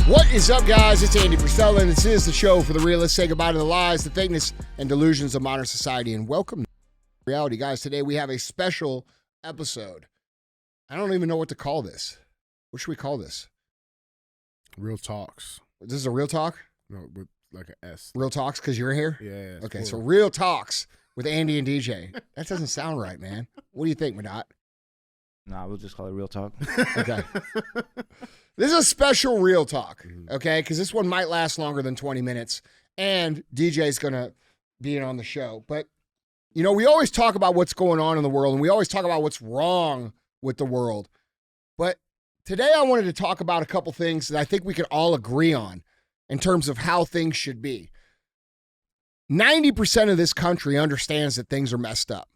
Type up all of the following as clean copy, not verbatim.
What is up, guys? It's Andy Frisella, and this is the show for the realists. Say goodbye to the lies, the fakeness, and delusions of modern society, and welcome to reality. Guys, today we have a special episode. I don't even know what to call this. What should we call this? Real Talks. This is a real talk? No, with like an S. Real talks because you're here? Yeah. Okay, cool. so real talks with Andy and DJ. That doesn't sound right, man. What do you think, Madot? Nah, we'll just call it Real Talk. Okay. This is a special real talk, okay? Because this one might last longer than 20 minutes, and DJ's going to be in on the show. But, you know, we always talk about what's going on in the world, and we always talk about what's wrong with the world. But today I wanted to talk about a couple things that I think we can all agree on in terms of how things should be. 90% of this country understands that things are messed up,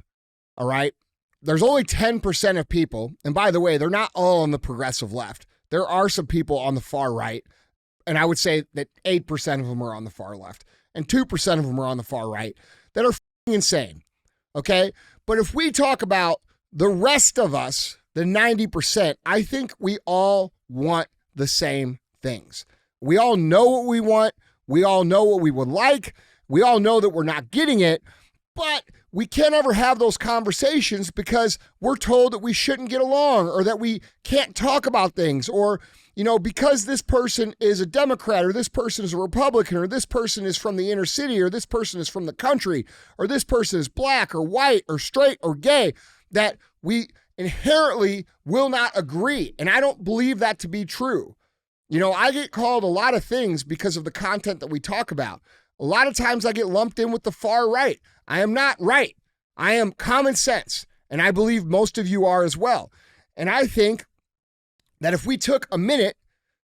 all right? There's only 10% of people, and by the way, they're not all on the progressive left. There are some people on the far right, and I would say that 8% of them are on the far left, and 2% of them are on the far right, that are f***ing insane, okay? But if we talk about the rest of us, the 90%, I think we all want the same things. We all know what we want. We all know what we would like. We all know that we're not getting it, but we can't ever have those conversations because we're told that we shouldn't get along or that we can't talk about things or, you know, because this person is a Democrat or this person is a Republican or this person is from the inner city or this person is from the country or this person is black or white or straight or gay, that we inherently will not agree. And I don't believe that to be true. You know, I get called a lot of things because of the content that we talk about. A lot of times I get lumped in with the far right. I am not right. I am common sense, and I believe most of you are as well. And I think that if we took a minute,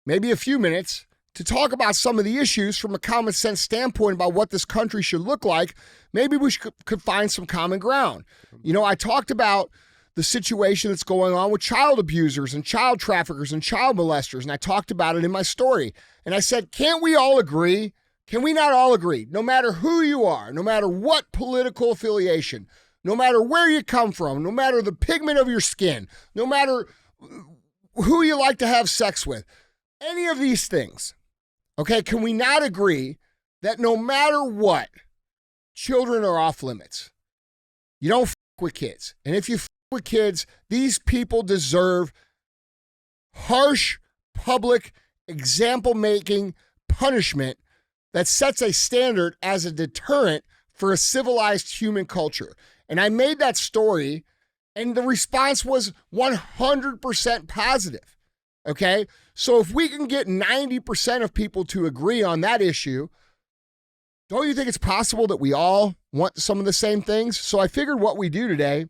maybe a few minutes, to talk about some of the issues from a common sense standpoint about what this country should look like, maybe we could find some common ground. You know, I talked about the situation that's going on with child abusers and child traffickers and child molesters, and I talked about it in my story. And I said, can't we all agree? Can we not all agree, no matter who you are, no matter what political affiliation, no matter where you come from, no matter the pigment of your skin, no matter who you like to have sex with, any of these things, okay, can we not agree that no matter what, children are off limits? You don't f*** with kids. And if you f*** with kids, these people deserve harsh, public, example-making punishment that sets a standard as a deterrent for a civilized human culture. And I made that story, and the response was 100% positive, okay? So if we can get 90% of people to agree on that issue, don't you think it's possible that we all want some of the same things? So I figured what we do today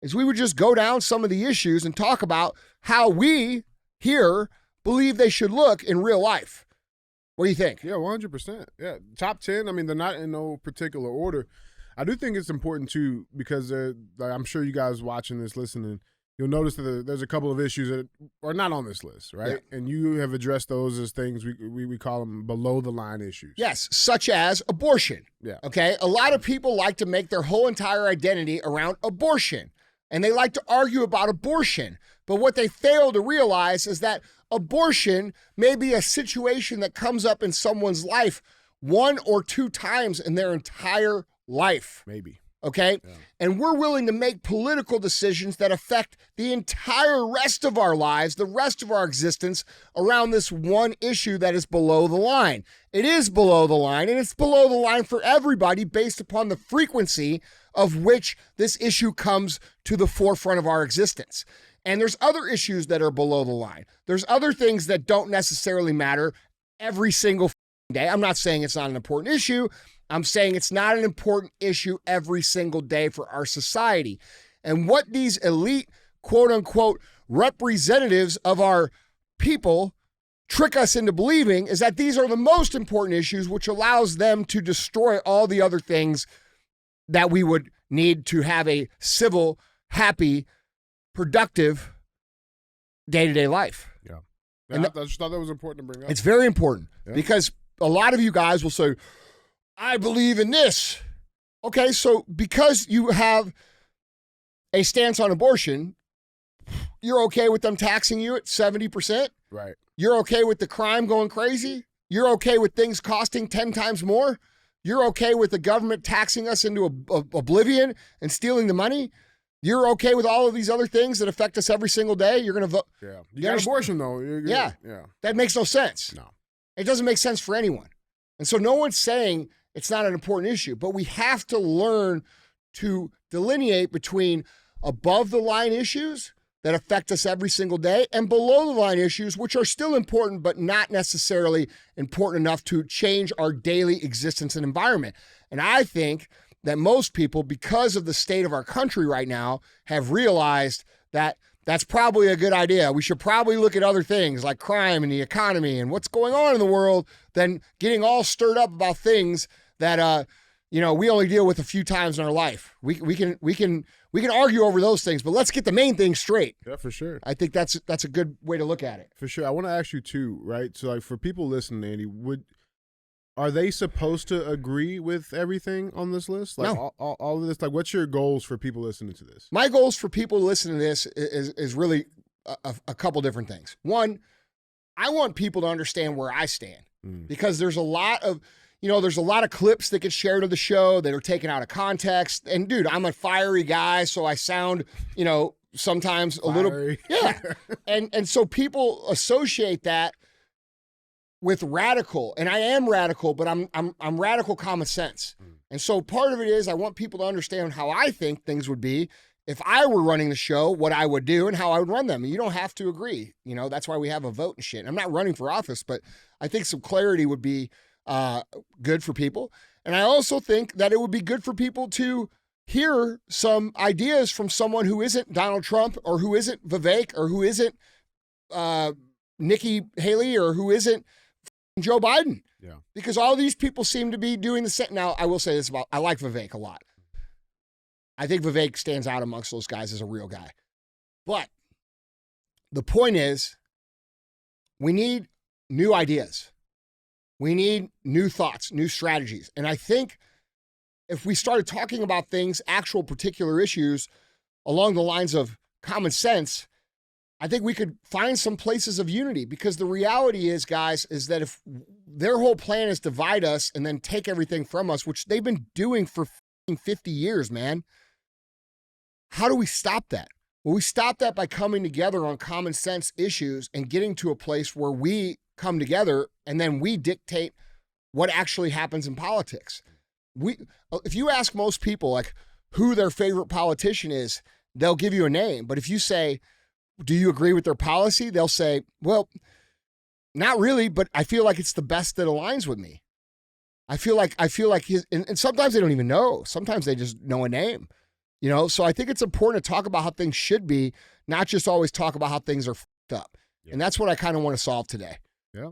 is we would just go down some of the issues and talk about how we here believe they should look in real life. What do you think? Yeah, 100%. Yeah, top 10, I mean, they're not in no particular order. I do think it's important, too, because like, I'm sure you guys watching this, listening, you'll notice that there's a couple of issues that are not on this list, right? Yeah. And you have addressed those as things, we call them below-the-line issues. Yes, such as abortion. Yeah. Okay? A lot of people like to make their whole entire identity around abortion, and they like to argue about abortion. But what they fail to realize is that abortion may be a situation that comes up in someone's life 1 or 2 times in their entire life. Maybe. Okay? Yeah. And we're willing to make political decisions that affect the entire rest of our lives, the rest of our existence around this one issue that is below the line. It is below the line, and it's below the line for everybody based upon the frequency of which this issue comes to the forefront of our existence. And there's other issues that are below the line. There's other things that don't necessarily matter every single day. I'm not saying it's not an important issue. I'm saying it's not an important issue every single day for our society. And what these elite, quote unquote, representatives of our people trick us into believing is that these are the most important issues, which allows them to destroy all the other things that we would need to have a civil, happy, productive day-to-day life. Yeah. And I just thought that was important to bring up. It's very important because a lot of you guys will say, I believe in this. Okay, so because you have a stance on abortion, You're okay with them taxing you at 70%? Right. You're okay with the crime going crazy? You're okay with things costing 10 times more? You're okay with the government taxing us into oblivion and stealing the money? You're okay with all of these other things that affect us every single day? You're going to vote? Yeah. You got abortion, though. Yeah. That makes no sense. No. It doesn't make sense for anyone. And so no one's saying it's not an important issue, but we have to learn to delineate between above the line issues that affect us every single day and below the line issues, which are still important, but not necessarily important enough to change our daily existence and environment. And I think that most people, because of the state of our country right now, have realized that that's probably a good idea. We should probably look at other things like crime and the economy and what's going on in the world than getting all stirred up about things that we only deal with a few times in our life. We can argue over those things, but let's get the main thing straight. Yeah, for sure. I think that's a good way to look at it. For sure. I want to ask you too, right? So like for people listening, Andy, are they supposed to agree with everything on this list? Like no. all of this, like what's your goals for people listening to this? My goals for people listening to this is really a couple different things. One, I want people to understand where I stand because there's a lot of clips that get shared of the show that are taken out of context. And dude, I'm a fiery guy, so I sound, sometimes a little, yeah. And so people associate that with radical, and I am radical, but I'm radical common sense. And so part of it is I want people to understand how I think things would be if I were running the show, what I would do and how I would run them. And you don't have to agree. That's why we have a vote and shit. I'm not running for office, but I think some clarity would be good for people. And I also think that it would be good for people to hear some ideas from someone who isn't Donald Trump or who isn't Vivek or who isn't Nikki Haley or who isn't Joe Biden. Yeah. Because all these people seem to be doing the same. Now, I will say this I like Vivek a lot. I think Vivek stands out amongst those guys as a real guy. But the point is, we need new ideas. We need new thoughts, new strategies. And I think if we started talking about things, actual particular issues along the lines of common sense, I think we could find some places of unity, because the reality is, guys, is that if their whole plan is divide us and then take everything from us, which they've been doing for 50 years, man, how do we stop that? Well, we stop that by coming together on common sense issues and getting to a place where we come together and then we dictate what actually happens in politics. If you ask most people like who their favorite politician is, they'll give you a name. But if you say, do you agree with their policy? They'll say, well, not really, but I feel like it's the best that aligns with me. I feel like his, and sometimes they don't even know. Sometimes they just know a name, So I think it's important to talk about how things should be, not just always talk about how things are fucked up. Yeah. And that's what I kind of want to solve today. Yeah.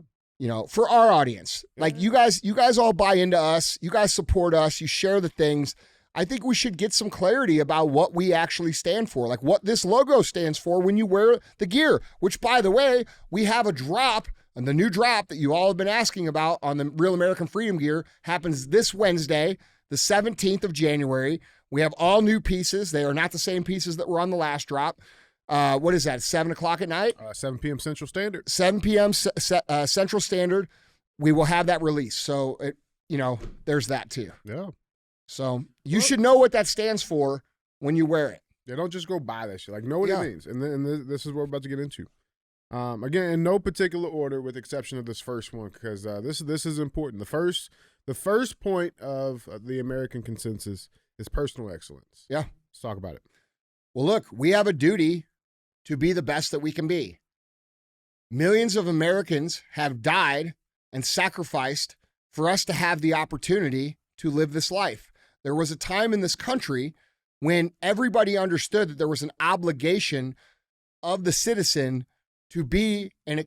For our audience, like you guys all buy into us. You guys support us. You share the things. I think we should get some clarity about what we actually stand for, like what this logo stands for when you wear the gear, which, by the way, we have a drop, and the new drop that you all have been asking about on the Real American Freedom gear happens this Wednesday, the 17th of January. We have all new pieces. They are not the same pieces that were on the last drop. What is that, 7 o'clock at night? 7 p.m. Central Standard. 7 p.m. Central Standard. We will have that release. So, there's that too. Yeah. So you should know what that stands for when you wear it. Yeah, don't just go buy that shit. Like, know what it means. And this is what we're about to get into. Again, in no particular order, with exception of this first one, because this is important. The first point of the American consensus is personal excellence. Yeah. Let's talk about it. Well, look, we have a duty to be the best that we can be. Millions of Americans have died and sacrificed for us to have the opportunity to live this life. There was a time in this country when everybody understood that there was an obligation of the citizen to be and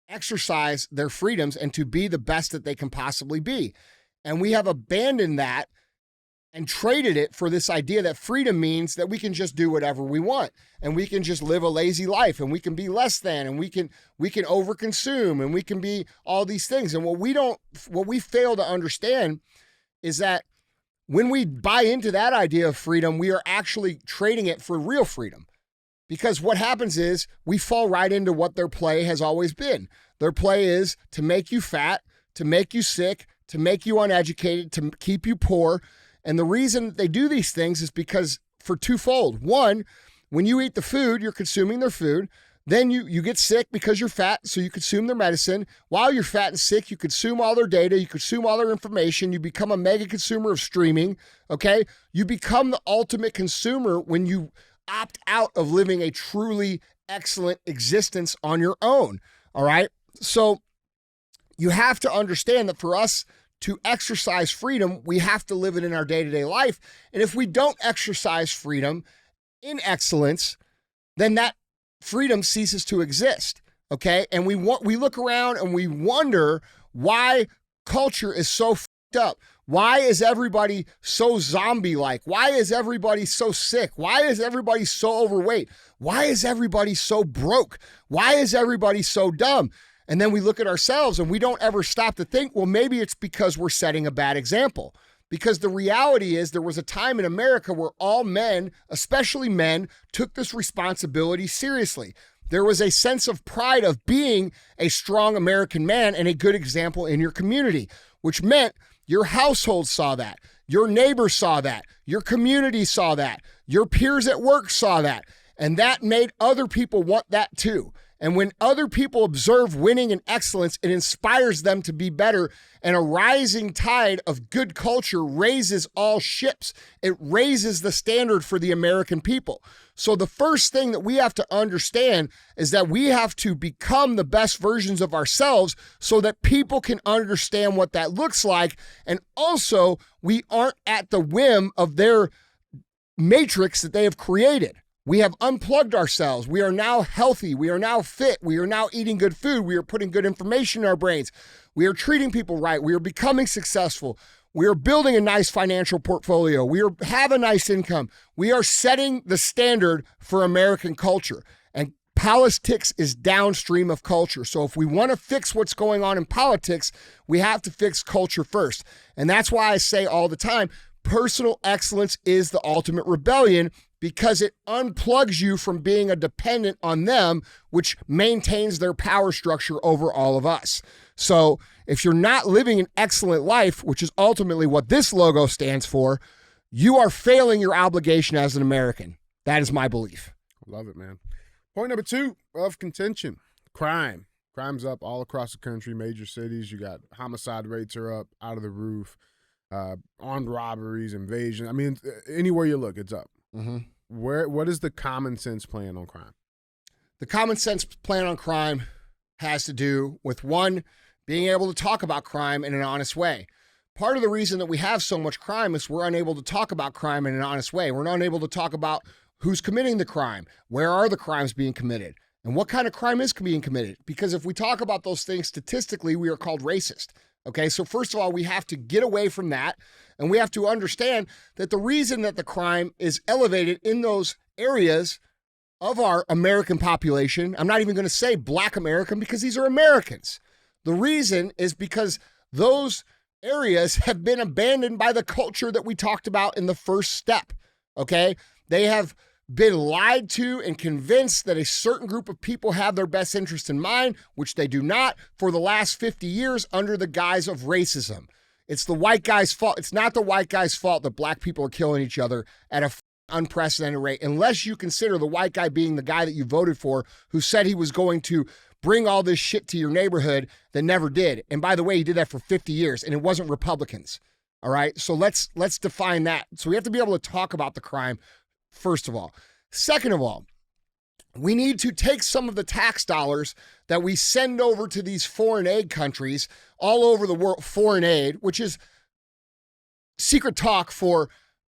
exercise their freedoms and to be the best that they can possibly be. And we have abandoned that and traded it for this idea that freedom means that we can just do whatever we want and we can just live a lazy life and we can be less than and we can overconsume and we can be all these things. And what we fail to understand is that when we buy into that idea of freedom, we are actually trading it for real freedom. Because what happens is we fall right into what their play has always been. Their play is to make you fat, to make you sick, to make you uneducated, to keep you poor. And the reason they do these things is because for twofold. One, when you eat the food, you're consuming their food. Then you get sick because you're fat, so you consume their medicine. While you're fat and sick, you consume all their data, you consume all their information, you become a mega consumer of streaming, okay? You become the ultimate consumer when you opt out of living a truly excellent existence on your own, all right? So you have to understand that for us to exercise freedom, we have to live it in our day-to-day life. And if we don't exercise freedom in excellence, then that freedom ceases to exist, okay? And we look around and we wonder why culture is so fucked up. Why is everybody so zombie-like? Why is everybody so sick? Why is everybody so overweight? Why is everybody so broke? Why is everybody so dumb? And then we look at ourselves and we don't ever stop to think, well, maybe it's because we're setting a bad example. Because the reality is there was a time in America where all men, especially men, took this responsibility seriously. There was a sense of pride of being a strong American man and a good example in your community, which meant your household saw that, your neighbors saw that, your community saw that, your peers at work saw that, and that made other people want that too. And when other people observe winning and excellence, it inspires them to be better. And a rising tide of good culture raises all ships. It raises the standard for the American people. So the first thing that we have to understand is that we have to become the best versions of ourselves so that people can understand what that looks like. And also, we aren't at the whim of their matrix that they have created. We have unplugged ourselves. We are now healthy. We are now fit. We are now eating good food. We are putting good information in our brains. We are treating people right. We are becoming successful. We are building a nice financial portfolio. We have a nice income. We are setting the standard for American culture. And politics is downstream of culture. So if we want to fix what's going on in politics, we have to fix culture first. And that's why I say all the time, personal excellence is the ultimate rebellion, because it unplugs you from being a dependent on them, which maintains their power structure over all of us. So if you're not living an excellent life, which is ultimately what this logo stands for, you are failing your obligation as an American. That is my belief. Love it, man. Point number 2 of contention, crime. Crime's up all across the country, major cities. You got homicide rates are up out of the roof, armed robberies, invasion. I mean, anywhere you look, it's up. Mm-hmm. What is the common sense plan on crime? The common sense plan on crime has to do with, one, being able to talk about crime in an honest way. Part of the reason that we have so much crime is we're unable to talk about crime in an honest way. We're not unable to talk about who's committing the crime, where are the crimes being committed, and what kind of crime is being committed. Because if we talk about those things statistically, we are called racist. Okay, so first of all, we have to get away from that, and we have to understand that the reason that the crime is elevated in those areas of our American population, I'm not even going to say Black American because these are Americans. The reason is because those areas have been abandoned by the culture that we talked about in the first step, okay? They have been lied to and convinced that a certain group of people have their best interest in mind, which they do not, for the last 50 years under the guise of racism. It's the white guy's fault. It's not the white guy's fault that black people are killing each other at a unprecedented rate, unless you consider the white guy being the guy that you voted for who said he was going to bring all this shit to your neighborhood that never did. And by the way, he did that for 50 years, and it wasn't Republicans. All right? So let's define that. So we have to be able to talk about the crime, first of all. Second of all, we need to take some of the tax dollars that we send over to these foreign aid countries all over the world, foreign aid, which is secret talk for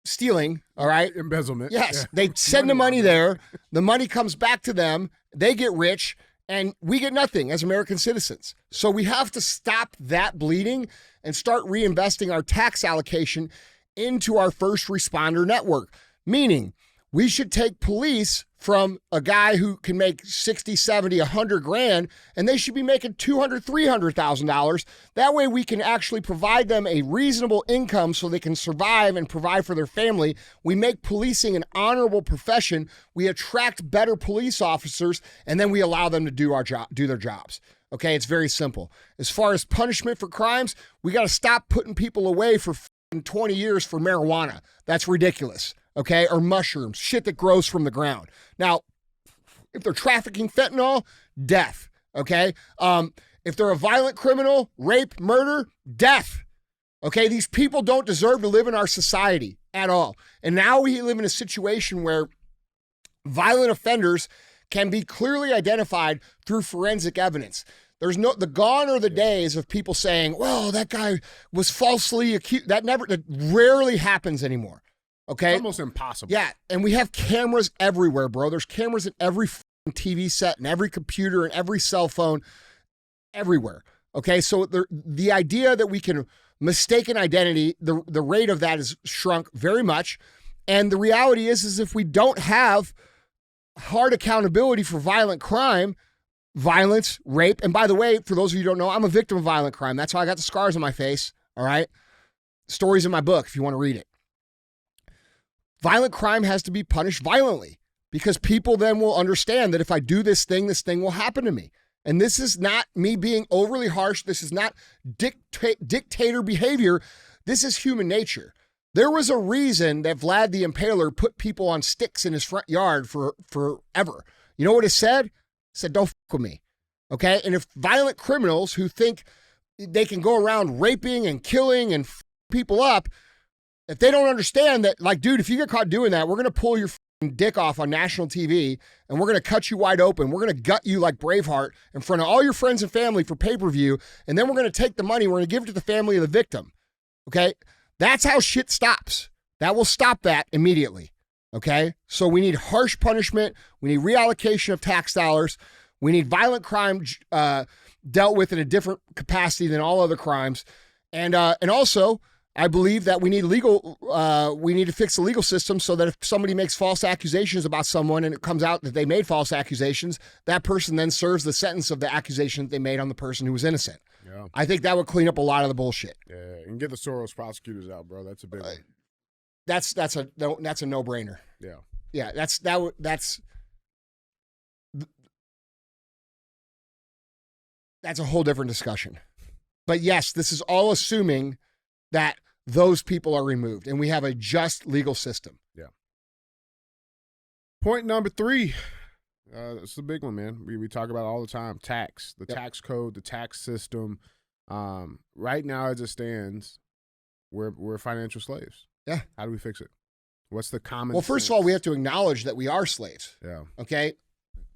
stealing, all right? Embezzlement. Yes, yeah. They send the money there, the money comes back to them, they get rich, and we get nothing as American citizens. So we have to stop that bleeding and start reinvesting our tax allocation into our first responder network, meaning We should take police from a guy who can make 60, 70, 100 grand, and they should be making $200,000, $300,000. That way we can actually provide them a reasonable income so they can survive and provide for their family. We make policing an honorable profession. We attract better police officers, and then we allow them to do their jobs. Okay, it's very simple. As far as punishment for crimes, we got to stop putting people away for 20 years for marijuana. That's ridiculous. Okay, or mushrooms, shit that grows from the ground. Now, if they're trafficking fentanyl, death. Okay, if they're a violent criminal, rape, murder, death. Okay, these people don't deserve to live in our society at all. And now we live in a situation where violent offenders can be clearly identified through forensic evidence. Gone are the days of people saying, well, that guy was falsely accused. That rarely happens anymore. Okay. It's almost impossible. Yeah. And we have cameras everywhere, bro. There's cameras in every TV set and every computer and every cell phone everywhere. Okay. So the idea that we can mistake an identity, the rate of that has shrunk very much. And the reality is if we don't have hard accountability for violent crime, violence, rape, and by the way, for those of you who don't know, I'm a victim of violent crime. That's how I got the scars on my face. All right. Stories in my book if you want to read it. Violent crime has to be punished violently because people then will understand that if I do this thing will happen to me. And this is not me being overly harsh. This is not dictator behavior. This is human nature. There was a reason that Vlad the Impaler put people on sticks in his front yard forever. You know what it said? It said, don't fuck with me. Okay? And if violent criminals who think they can go around raping and killing and people up, if they don't understand that, like, dude, if you get caught doing that, we're going to pull your dick off on national TV and we're going to cut you wide open. We're going to gut you like Braveheart in front of all your friends and family for pay-per-view. And then we're going to take the money. We're going to give it to the family of the victim. Okay. That's how shit stops. That will stop that immediately. Okay. So we need harsh punishment. We need reallocation of tax dollars. We need violent crime dealt with in a different capacity than all other crimes. And also, I believe that we need to fix the legal system so that if somebody makes false accusations about someone and it comes out that they made false accusations, that person then serves the sentence of the accusation that they made on the person who was innocent. Yeah. I think that would clean up a lot of the bullshit. Yeah, and get the Soros prosecutors out, bro. That's a big one. That's a no-brainer. Yeah. Yeah, that's a whole different discussion. But yes, this is all assuming that those people are removed and we have a just legal system. Yeah. Point number 3. It's a big one, man. We talk about it all the time. Tax, the tax code, the tax system. Right now, as it stands, we're financial slaves. Yeah. How do we fix it? What's the common Well, first sense? of all, we have to acknowledge that we are slaves. Yeah. Okay?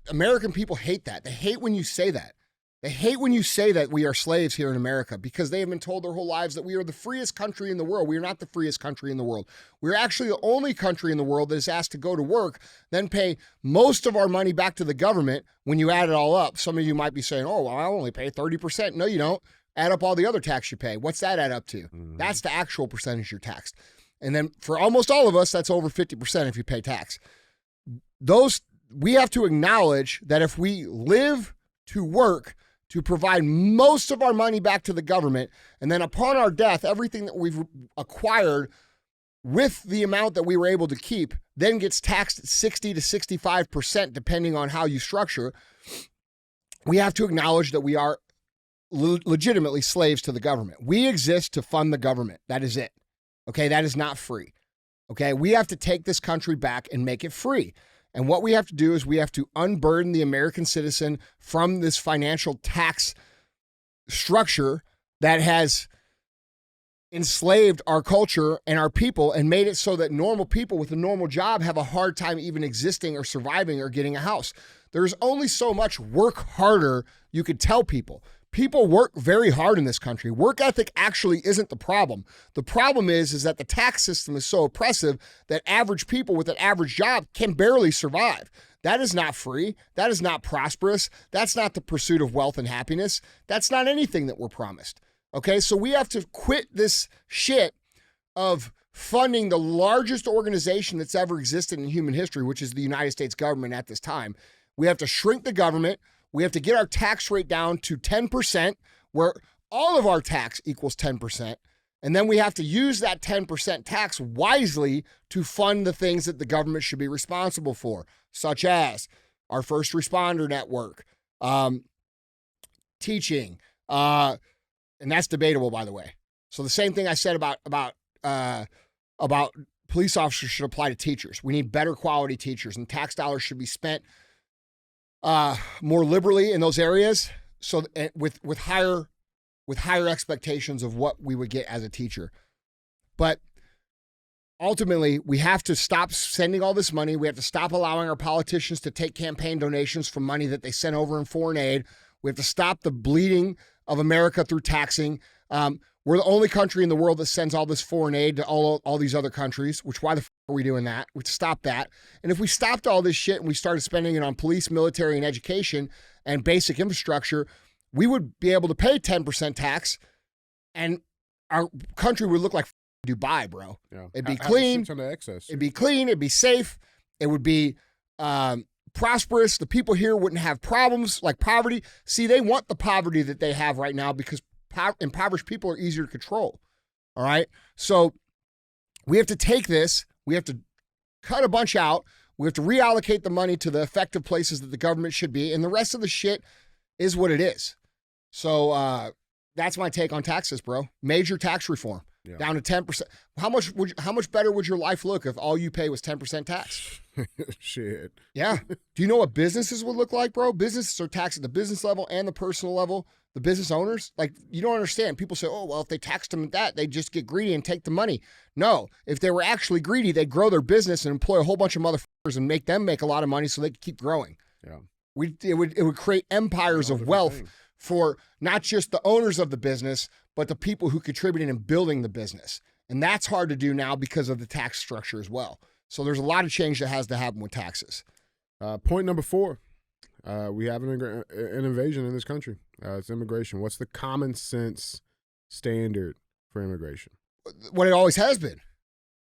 American people hate that. They hate when you say that. They hate when you say that we are slaves here in America because they have been told their whole lives that we are the freest country in the world. We are not the freest country in the world. We're actually the only country in the world that is asked to go to work, then pay most of our money back to the government when you add it all up. Some of you might be saying, oh, well, I only pay 30%. No, you don't. Add up all the other tax you pay. What's that add up to? Mm-hmm. That's the actual percentage you're taxed. And then for almost all of us, that's over 50% if you pay tax. We have to acknowledge that if we live to work, to provide most of our money back to the government, and then upon our death, everything that we've acquired with the amount that we were able to keep then gets taxed at 60 to 65%, depending on how you structure. We have to acknowledge that we are legitimately slaves to the government. We exist to fund the government. That is it. Okay, that is not free. Okay, we have to take this country back and make it free. And what we have to do is we have to unburden the American citizen from this financial tax structure that has enslaved our culture and our people and made it so that normal people with a normal job have a hard time even existing or surviving or getting a house. There's only so much work harder you could tell people. People work very hard in this country. Work ethic actually isn't the problem. The problem is that the tax system is so oppressive that average people with an average job can barely survive. That is not free. That is not prosperous. That's not the pursuit of wealth and happiness. That's not anything that we're promised. Okay, so we have to quit this shit of funding the largest organization that's ever existed in human history, which is the United States government at this time. We have to shrink the government. We have to get our tax rate down to 10%, where all of our tax equals 10%. And then we have to use that 10% tax wisely to fund the things that the government should be responsible for, such as our first responder network, teaching, and that's debatable, by the way. So the same thing I said about police officers should apply to teachers. We need better quality teachers, and tax dollars should be spent more liberally in those areas. So with higher expectations of what we would get as a teacher. But ultimately, we have to stop sending all this money. We have to stop allowing our politicians to take campaign donations from money that they send over in foreign aid. We have to stop the bleeding of America through taxing. We're the only country in the world that sends all this foreign aid to all these other countries, which why the f are we doing that? We have to stop that. And if we stopped all this shit and we started spending it on police, military, and education and basic infrastructure, we would be able to pay 10% tax, and our country would look like Dubai, bro. Yeah. It'd be clean. It'd be clean. It'd be safe. It would be prosperous. The people here wouldn't have problems like poverty. See, they want the poverty that they have right now because impoverished people are easier to control. All right? So we have to take this. We have to cut a bunch out. We have to reallocate the money to the effective places that the government should be, and the rest of the shit is what it is. So that's my take on taxes, bro. Major tax reform, down to 10%. How much better would your life look if all you pay was 10% tax? Shit. Yeah. Do you know what businesses would look like, bro? Businesses are taxed at the business level and the personal level. The business owners, like, you don't understand. People say, oh, well, if they taxed them at that, they'd just get greedy and take the money. No, if they were actually greedy, they'd grow their business and employ a whole bunch of motherfuckers and make them make a lot of money so they could keep growing. Yeah. It would create empires of wealth for not just the owners of the business, but the people who contributed in building the business. And that's hard to do now because of the tax structure as well. So there's a lot of change that has to happen with taxes. Point number 4, we have an invasion in this country. It's immigration. What's the common sense standard for immigration? What it always has been,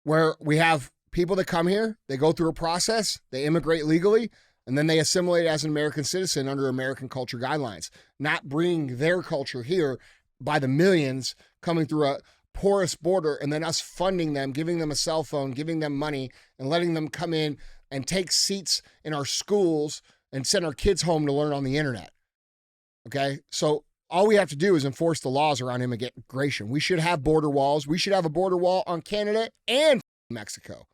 where we have people that come here, they go through a process, they immigrate legally, and then they assimilate as an American citizen under American culture guidelines, not bringing their culture here by the millions coming through a porous border and then us funding them, giving them a cell phone, giving them money, and letting them come in and take seats in our schools and send our kids home to learn on the internet. Okay? So all we have to do is enforce the laws around immigration. We should have border walls. We should have a border wall on Canada and Mexico.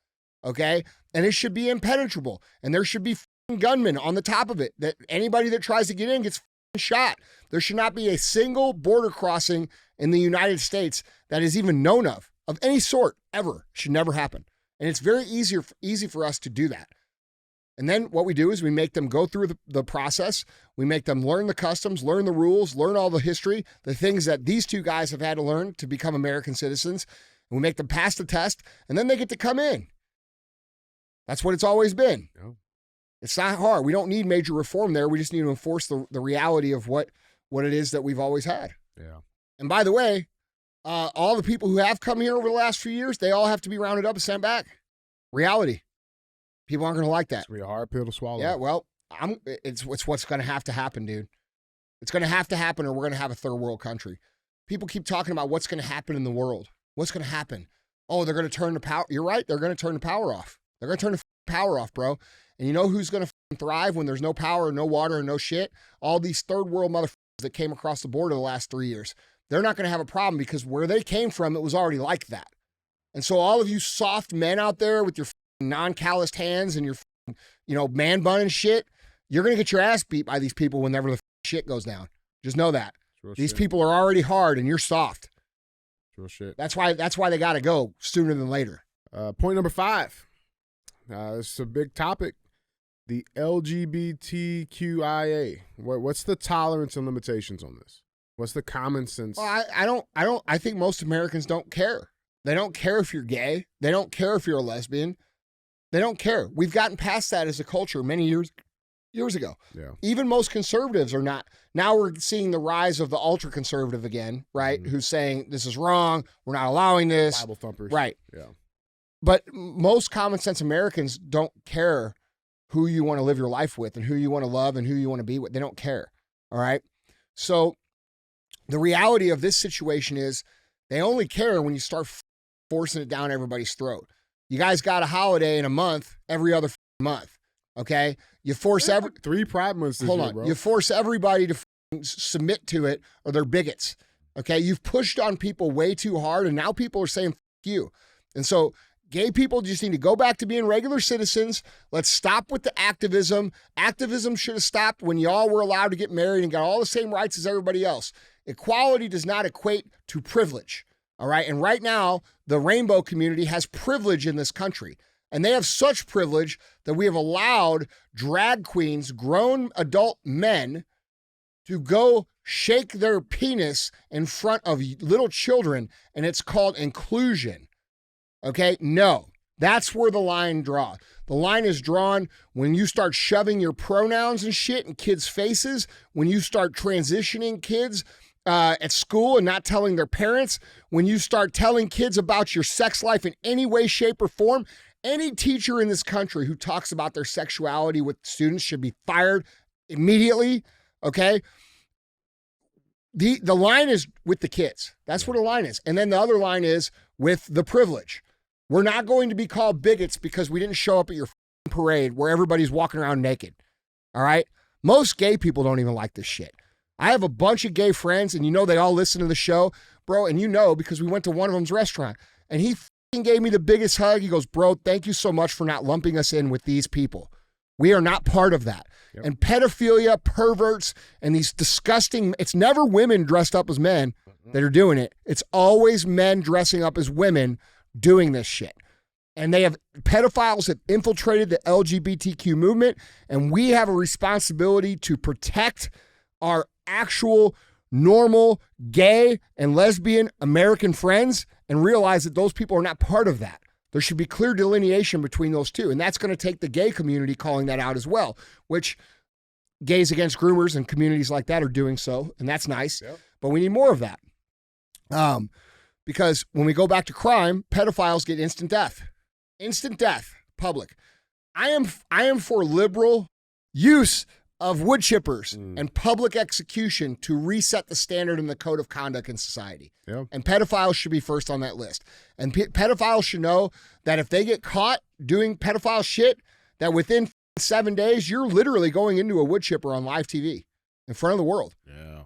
Okay? And it should be impenetrable. And there should be gunmen on the top of it, that anybody that tries to get in gets shot. There should not be a single border crossing in the United States that is even known of any sort, ever. Should never happen. And it's very easy for us to do that. And then what we do is we make them go through the process. We make them learn the customs, learn the rules, learn all the history, the things that these two guys have had to learn to become American citizens. And we make them pass the test, and then they get to come in. That's what it's always been. Yeah. It's not hard. We don't need major reform there. We just need to enforce the reality of what it is that we've always had. Yeah. And by the way, all the people who have come here over the last few years, they all have to be rounded up and sent back. Reality. People aren't going to like that. It's going to be a hard pill to swallow. Yeah, well, it's what's going to have to happen, dude. It's going to have to happen, or we're going to have a third world country. People keep talking about what's going to happen in the world. What's going to happen? Oh, they're going to turn the power. You're right. They're going to turn the power off. They're going to turn the power off, bro. And you know who's going to thrive when there's no power, no water, and no shit? All these third world motherfuckers that came across the border the last 3 years. They're not going to have a problem because where they came from, it was already like that. And so all of you soft men out there with your non-calloused hands and your man bun and shit, you're going to get your ass beat by these people whenever the shit goes down. Just know that. These people are already hard and you're soft. Real shit. That's why they got to go sooner than later. Point number 5. It's a big topic. The LGBTQIA. What's the tolerance and limitations on this? What's the common sense? Well, I think most Americans don't care. They don't care if you're gay. They don't care if you're a lesbian. They don't care. We've gotten past that as a culture many years Years ago. Yeah. Even most conservatives are not. Now we're seeing the rise of the ultra conservative again, right? Who's saying this is wrong. We're not allowing this. Bible thumpers. Right. Yeah. But most common sense Americans don't care who you want to live your life with and who you want to love and who you want to be with. They don't care. All right. So the reality of this situation is they only care when you start forcing it down everybody's throat. You guys got a holiday in a month, every other month. Okay. You force 3 Pride months. Hold on. Bro. You force everybody to submit to it or they're bigots. Okay. You've pushed on people way too hard and now people are saying you. And so gay people just need to go back to being regular citizens. Let's stop with the activism. Activism should have stopped when y'all were allowed to get married and got all the same rights as everybody else. Equality does not equate to privilege. All right. And right now, the rainbow community has privilege in this country. And they have such privilege that we have allowed drag queens, grown adult men, to go shake their penis in front of little children. And it's called inclusion. Okay? No, that's where the line draws. The line is drawn when you start shoving your pronouns and shit in kids' faces, when you start transitioning kids at school and not telling their parents, when you start telling kids about your sex life in any way, shape, or form. Any teacher in this country who talks about their sexuality with students should be fired immediately, okay? The line is with the kids. That's where the line is. And then the other line is with the privilege. We're not going to be called bigots because we didn't show up at your parade where everybody's walking around naked, all right? Most gay people don't even like this shit. I have a bunch of gay friends, and you know they all listen to the show, bro, and you know because we went to one of them's restaurant, and he gave me the biggest hug. He goes, bro, thank you so much for not lumping us in with these people. We are not part of that. Yep. And pedophilia, perverts, and these disgusting, it's never women dressed up as men that are doing it. It's always men dressing up as women doing this shit. And pedophiles have infiltrated the LGBTQ movement, and we have a responsibility to protect our actual normal gay and lesbian American friends and realize that those people are not part of that. There should be clear delineation between those two. And that's going to take the gay community calling that out as well, which Gays Against Groomers and communities like that are doing so. And that's nice. Yep. But we need more of that. Because when we go back to crime, pedophiles get instant death. Instant death, public. I am for liberal use of wood chippers and public execution to reset the standard in the code of conduct in society. Yep. And pedophiles should be first on that list. And pedophiles should know that if they get caught doing pedophile shit, that within 7 days, you're literally going into a wood chipper on live TV in front of the world. Yeah.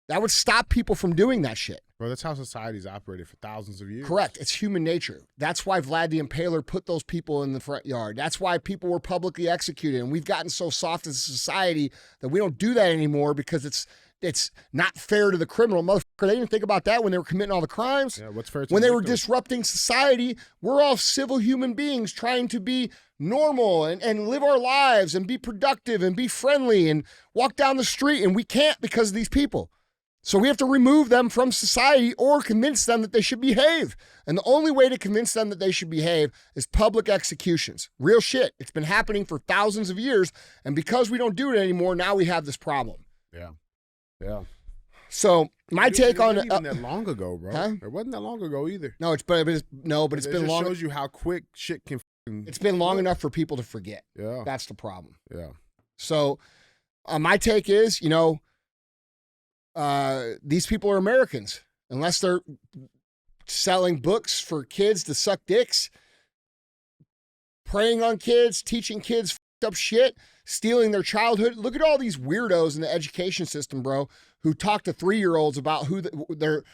That would stop people from doing that shit. Bro, that's how society's operated for thousands of years. Correct. It's human nature. That's why Vlad the Impaler put those people in the front yard. That's why people were publicly executed. And we've gotten so soft as a society that we don't do that anymore because it's not fair to the criminal. Motherfucker, they didn't think about that when they were committing all the crimes. Yeah, what's fair to when they were disrupting society, we're all civil human beings trying to be normal and live our lives and be productive and be friendly and walk down the street. And we can't because of these people. So we have to remove them from society or convince them that they should behave. And the only way to convince them that they should behave is public executions. Real shit. It's been happening for thousands of years. And because we don't do it anymore, now we have this problem. Yeah. Yeah. So my take on it wasn't that long ago, bro. Huh? It wasn't that long ago either. No, it's been long. It shows you how quick shit can. It's been long enough for people to forget. Yeah. That's the problem. Yeah. So my take is, these people are Americans. Unless they're selling books for kids to suck dicks, preying on kids, teaching kids fucked up shit, stealing their childhood. Look at all these weirdos in the education system, bro, who talk to 3-year-olds about who dude,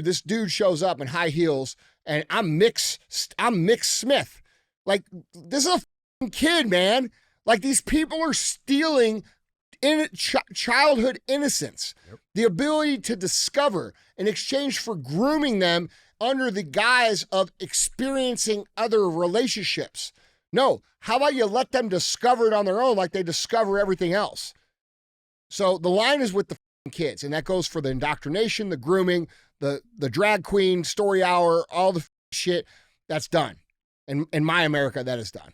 this dude shows up in high heels and I'm Mick Smith. Like, this is a fucking kid, man. Like, these people are stealing childhood innocence, the ability to discover in exchange for grooming them under the guise of experiencing other relationships. No, how about you let them discover it on their own like they discover everything else? So the line is with the kids, and that goes for the indoctrination, the grooming, the drag queen, story hour, all the shit. That's done. In my America, that is done.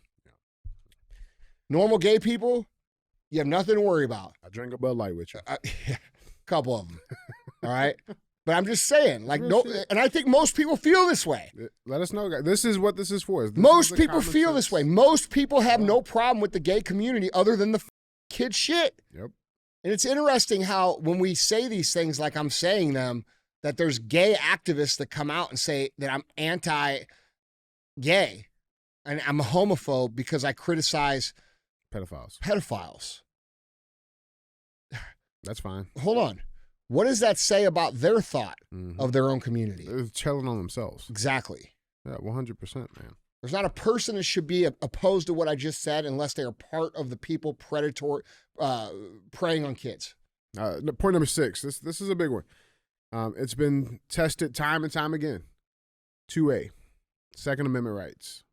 Normal gay people, you have nothing to worry about. I drink a Bud Light with you. A couple of them. All right. But I'm just saying, like, Real no, shit. and I think most people feel this way. Let us know, guys. This is what this is for. Most people feel this way. Most people have no problem with the gay community other than the kid shit. Yep. And it's interesting how when we say these things like I'm saying them, that there's gay activists that come out and say that I'm anti-gay and I'm a homophobe because I criticize pedophiles. That's fine. Hold on. What does that say about their thought Mm-hmm. of their own community? They're chilling on themselves. Exactly. Yeah, 100%, man. There's not a person that should be opposed to what I just said unless they are part of the people preying on kids. Point number 6. This is a big one. It's been tested time and time again. 2A, Second Amendment rights.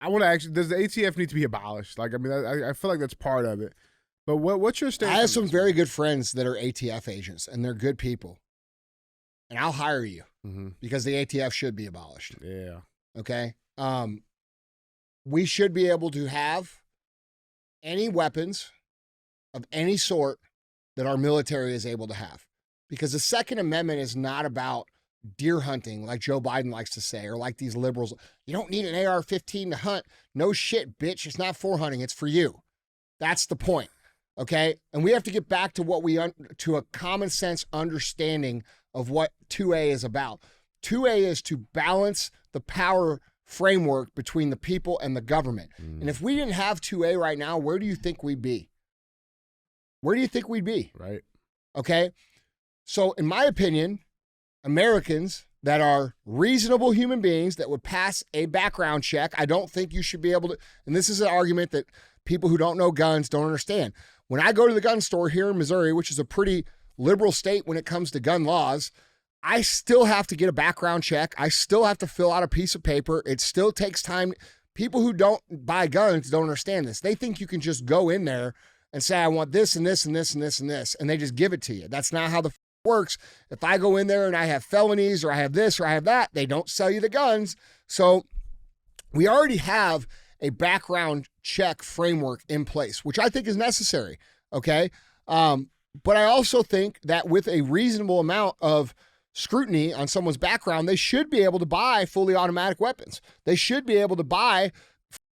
I want to actually, does the ATF need to be abolished? Like, I mean, I feel like that's part of it. But what's your stance? I have some very good friends that are ATF agents, and they're good people. And I'll hire you because the ATF should be abolished. Yeah. Okay? We should be able to have any weapons of any sort that our military is able to have. Because the Second Amendment is not about deer hunting like Joe Biden likes to say, or like these liberals. You don't need an AR-15 to hunt. No shit, bitch. It's not for hunting. It's for you. That's the point. Okay? And we have to get back to to a common sense understanding of what 2A is about. 2A is to balance the power framework between the people and the government. And if we didn't have 2A right now, where do you think we'd be? Where do you think we'd be? Right. Okay? So in my opinion, Americans that are reasonable human beings that would pass a background check, I don't think you should be able to, and this is an argument that people who don't know guns don't understand. When I go to the gun store here in Missouri, which is a pretty liberal state when it comes to gun laws, I still have to get a background check. I still have to fill out a piece of paper. It still takes time. People who don't buy guns don't understand this. They think you can just go in there and say, I want this and this and this and this and this, and they just give it to you. That's not how the works. If I go in there and I have felonies or I have this or I have that, they don't sell you the guns. So we already have a background check framework in place, which I think is necessary, okay? But I also think that with a reasonable amount of scrutiny on someone's background, they should be able to buy fully automatic weapons. They should be able to buy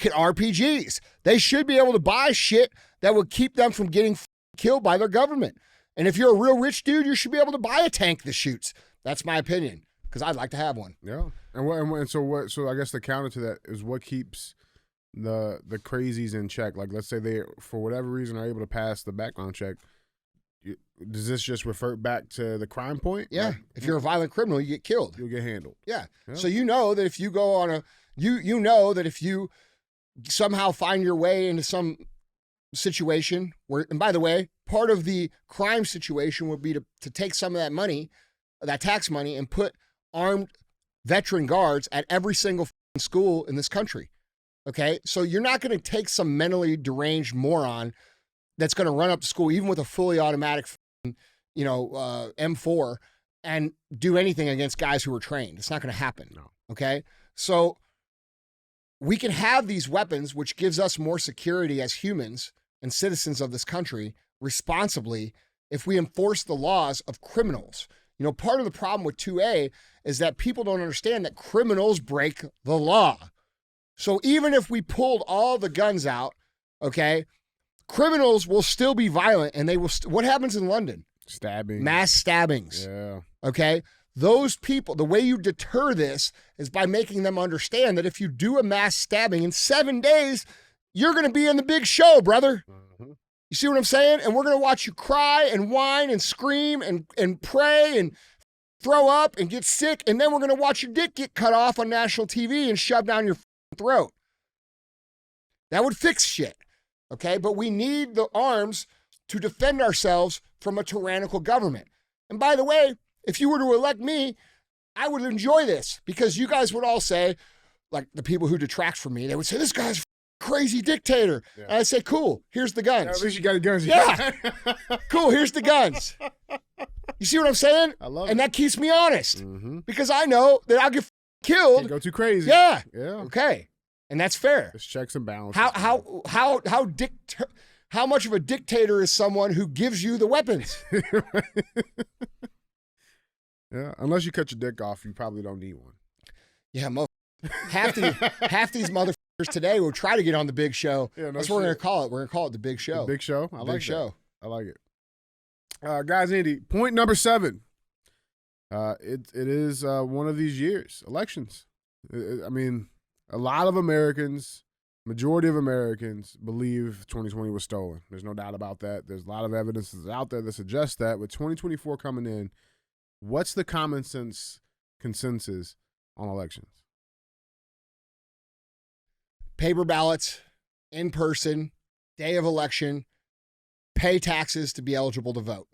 RPGs. They should be able to buy shit that would keep them from getting killed by their government. And if you're a real rich dude, you should be able to buy a tank that shoots. That's my opinion, because I'd like to have one. Yeah. And so I guess the counter to that is what keeps the crazies in check. Like, let's say they, for whatever reason, are able to pass the background check. Does this just revert back to the crime point? Yeah. Like, if you're a violent criminal, you get killed. You'll get handled. Yeah. Yeah. So you know that if you go on you know that if you somehow find your way into some situation where, and by the way, part of the crime situation would be to take some of that money, that tax money, and put armed veteran guards at every single school in this country. Okay? So you're not going to take some mentally deranged moron that's going to run up to school, even with a fully automatic, M4, and do anything against guys who are trained. It's not going to happen. No. Okay? So we can have these weapons, which gives us more security as humans and citizens of this country responsibly if we enforce the laws of criminals. You know, part of the problem with 2A is that people don't understand that criminals break the law. So even if we pulled all the guns out, okay, criminals will still be violent, and they will. What happens in London? Stabbing. Mass stabbings. Yeah. Okay? Those people, the way you deter this is by making them understand that if you do a mass stabbing in 7 days, you're going to be in the big show, brother. Mm-hmm. You see what I'm saying? And we're going to watch you cry and whine and scream and pray and throw up and get sick, and then we're going to watch your dick get cut off on national TV and shoved down your throat. That would fix shit. Okay? But we need the arms to defend ourselves from a tyrannical government. And by the way, if you were to elect me, I would enjoy this, because you guys would all say, like the people who detract from me, they would say, this guy's a crazy dictator. Yeah. And I'd say, cool, here's the guns. Yeah, at least you got the guns. Yeah. Cool, here's the guns. You see what I'm saying? I love it. And that keeps me honest, because I know that I'll get killed. Can't go too crazy. Yeah. Yeah. Okay. And that's fair. It's checks and balances. How much of a dictator is someone who gives you the weapons? Yeah, unless you cut your dick off, you probably don't need one. Yeah, half these motherfuckers today will try to get on the big show. Yeah, that's what we're gonna call it. We're gonna call it the big show. The big show. I like big show. I like it. Guys, Andy, point number 7. It is one of these years, elections. I mean, a lot of Americans, majority of Americans, believe 2020 was stolen. There's no doubt about that. There's a lot of evidence that's out there that suggests that. With 2024 coming in, what's the common sense consensus on elections? Paper ballots, in person, day of election, pay taxes to be eligible to vote.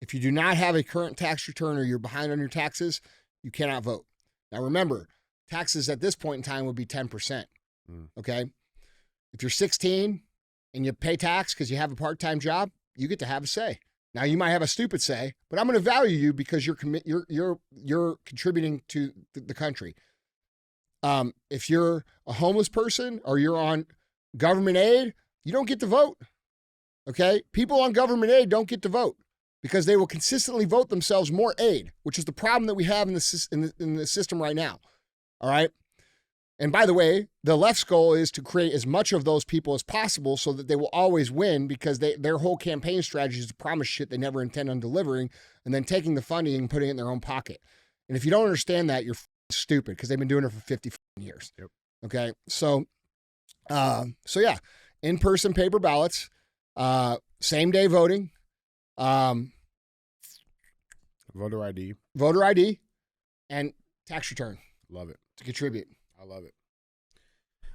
If you do not have a current tax return or you're behind on your taxes, you cannot vote. Now remember, taxes at this point in time would be 10%. Okay? If you're 16 and you pay tax because you have a part-time job, you get to have a say. Now you might have a stupid say, but I'm going to value you because you're contributing to the country. If you're a homeless person or you're on government aid, you don't get to vote. Okay? People on government aid don't get to vote because they will consistently vote themselves more aid, which is the problem that we have in the system right now. All right? And by the way, the left's goal is to create as much of those people as possible so that they will always win because their whole campaign strategy is to promise shit they never intend on delivering and then taking the funding and putting it in their own pocket. And if you don't understand that, you're stupid because they've been doing it for 50 years. Yep. Okay? So yeah, in-person paper ballots, same-day voting, voter ID, and tax return. Love it. To contribute. I love it.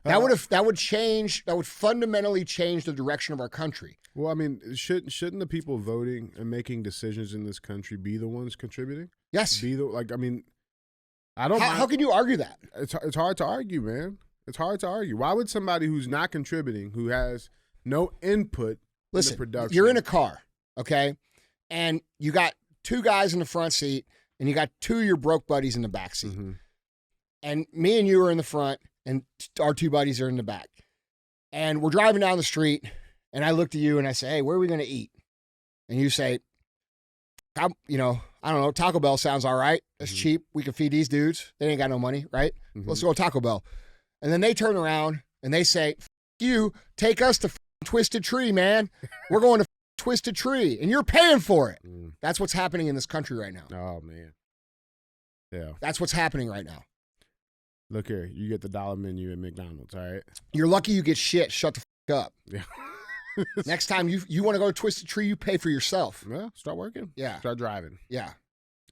That would fundamentally change the direction of our country. Well, I mean, shouldn't the people voting and making decisions in this country be the ones contributing? Yes. I don't. How can you argue that? It's hard to argue, man. It's hard to argue. Why would somebody who's not contributing, who has no input in the production? You're in a car, okay, and you got 2 guys in the front seat, and you got 2 of your broke buddies in the back seat. Mm-hmm. And me and you are in the front, and our 2 buddies are in the back. And we're driving down the street, and I looked at you and I say, hey, where are we going to eat? And you say, I don't know, Taco Bell sounds all right. That's cheap. We can feed these dudes. They ain't got no money, right? Mm-hmm. Let's go to Taco Bell. And then they turn around and they say, you, take us to Twisted Tree, man. We're going to Twisted Tree, and you're paying for it. That's what's happening in this country right now. Oh, man. Yeah. That's what's happening right now. Look here, you get the dollar menu at McDonald's, all right? You're lucky you get shit. Shut the up. Yeah. Next time you want to go to Twisted Tree, you pay for yourself. Well, start working. Yeah. Start driving. Yeah.